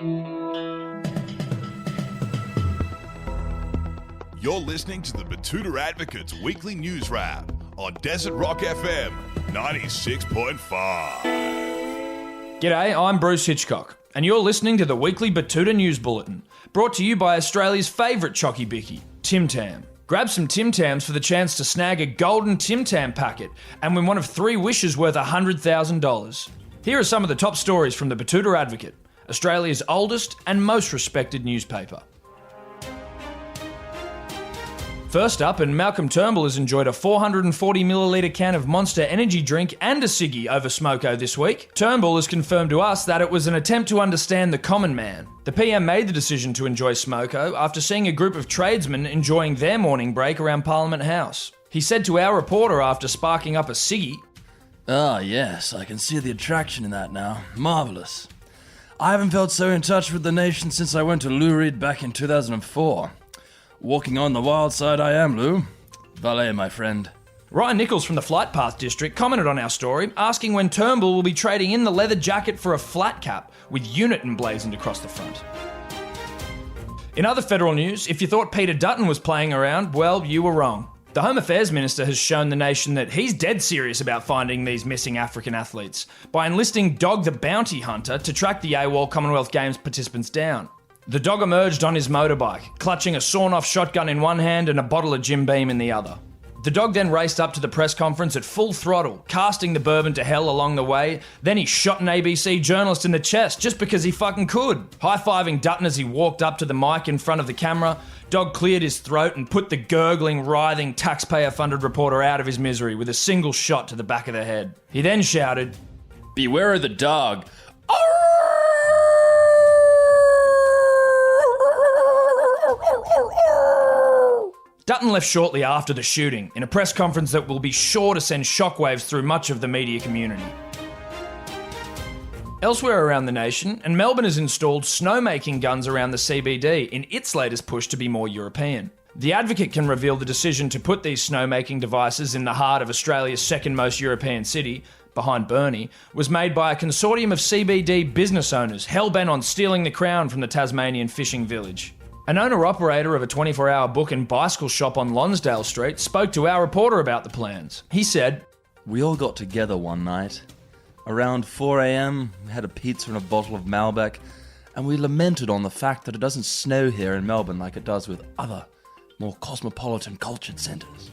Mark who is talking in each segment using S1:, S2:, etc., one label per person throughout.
S1: You're listening to the Betoota Advocate's weekly news wrap on Desert Rock FM 96.5.
S2: G'day, I'm Bruce Hitchcock, and you're listening to the weekly Betoota News Bulletin, brought to you by Australia's favourite chocky bicky, Tim Tam. Grab some Tim Tams for the chance to snag a golden Tim Tam packet and win one of 3 wishes worth $100,000. Here are some of the top stories from the Betoota Advocate, Australia's oldest and most respected newspaper. First up, and Malcolm Turnbull has enjoyed a 440ml can of Monster energy drink and a ciggy over Smoko this week. Turnbull has confirmed to us that it was an attempt to understand the common man. The PM made the decision to enjoy Smoko after seeing a group of tradesmen enjoying their morning break around Parliament House. He said to our reporter after sparking up a ciggy,
S3: "Ah, yes, I can see the attraction in that now. Marvellous. I haven't felt so in touch with the nation since I went to Lou Reed back in 2004. Walking on the wild side I am, Lou. Valet, my friend."
S2: Ryan Nichols from the Flight Path District commented on our story, asking when Turnbull will be trading in the leather jacket for a flat cap with unit emblazoned across the front. In other federal news, if you thought Peter Dutton was playing around, well, you were wrong. The Home Affairs Minister has shown the nation that he's dead serious about finding these missing African athletes by enlisting Dog the Bounty Hunter to track the AWOL Commonwealth Games participants down. The dog emerged on his motorbike, clutching a sawn-off shotgun in one hand and a bottle of Jim Beam in the other. The dog then raced up to the press conference at full throttle, casting the bourbon to hell along the way. Then he shot an ABC journalist in the chest just because he fucking could. High-fiving Dutton as he walked up to the mic in front of the camera, Dog cleared his throat and put the gurgling, writhing, taxpayer-funded reporter out of his misery with a single shot to the back of the head. He then shouted,
S3: "Beware of the dog."
S2: Dutton left shortly after the shooting, in a press conference that will be sure to send shockwaves through much of the media community. Elsewhere around the nation, and Melbourne has installed snowmaking guns around the CBD in its latest push to be more European. The Advocate can reveal the decision to put these snowmaking devices in the heart of Australia's second most European city, behind Burnie, was made by a consortium of CBD business owners hell-bent on stealing the crown from the Tasmanian fishing village. An owner-operator of a 24-hour book and bicycle shop on Lonsdale Street spoke to our reporter about the plans. He said,
S3: "We all got together one night. Around 4 a.m, we had a pizza and a bottle of Malbec, and we lamented on the fact that it doesn't snow here in Melbourne like it does with other, more cosmopolitan cultured centres."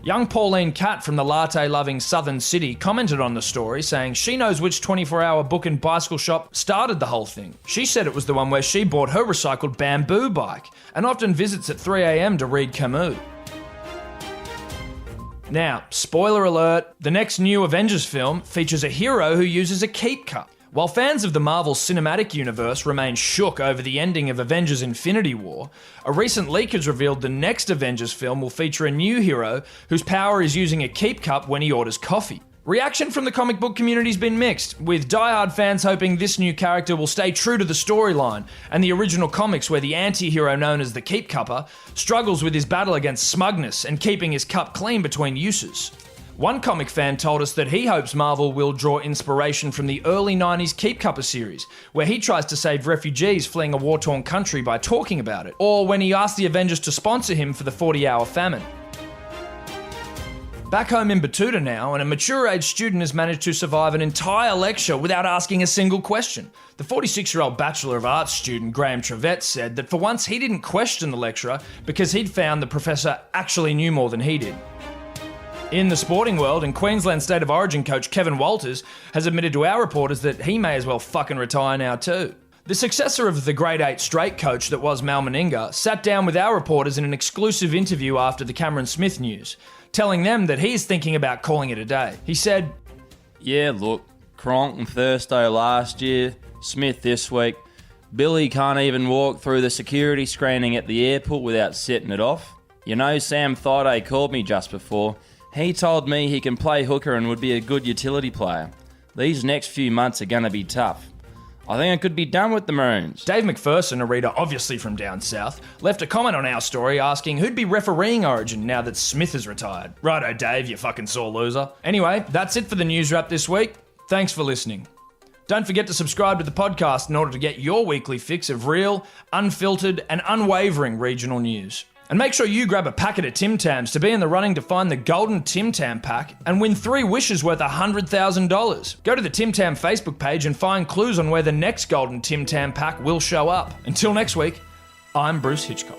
S2: Young Pauline Catt from the latte-loving southern city commented on the story, saying she knows which 24-hour book and bicycle shop started the whole thing. She said it was the one where she bought her recycled bamboo bike and often visits at 3 a.m. to read Camus. Now, spoiler alert, the next new Avengers film features a hero who uses a keep cup. While fans of the Marvel Cinematic Universe remain shook over the ending of Avengers Infinity War, a recent leak has revealed the next Avengers film will feature a new hero whose power is using a keep cup when he orders coffee. Reaction from the comic book community's been mixed, with diehard fans hoping this new character will stay true to the storyline and the original comics where the anti-hero known as the Keep Cupper struggles with his battle against smugness and keeping his cup clean between uses. One comic fan told us that he hopes Marvel will draw inspiration from the early 90s Keep Cupper series, where he tries to save refugees fleeing a war-torn country by talking about it, or when he asked the Avengers to sponsor him for the 40-hour famine. Back home in Betoota now, and a mature-age student has managed to survive an entire lecture without asking a single question. The 46-year-old Bachelor of Arts student Graham Trevette said that for once he didn't question the lecturer because he'd found the professor actually knew more than he did. In the sporting world, and Queensland State of Origin coach Kevin Walters has admitted to our reporters that he may as well fucking retire now too. The successor of the grade 8 straight coach that was Mal Meninga sat down with our reporters in an exclusive interview after the Cameron Smith news, telling them that he's thinking about calling it a day. He said,
S3: "Yeah, look, Cronk and Thursday last year, Smith this week. Billy can't even walk through the security screening at the airport without setting it off. You know, Sam Thaiday called me just before. He told me he can play hooker and would be a good utility player. These next few months are going to be tough. I think I could be done with the Maroons."
S2: Dave McPherson, a reader obviously from down south, left a comment on our story asking who'd be refereeing Origin now that Smith has retired. Righto, Dave, you fucking sore loser. Anyway, that's it for the news wrap this week. Thanks for listening. Don't forget to subscribe to the podcast in order to get your weekly fix of real, unfiltered, and unwavering regional news. And make sure you grab a packet of Tim Tams to be in the running to find the Golden Tim Tam pack and win 3 wishes worth $100,000. Go to the Tim Tam Facebook page and find clues on where the next Golden Tim Tam pack will show up. Until next week, I'm Bruce Hitchcock.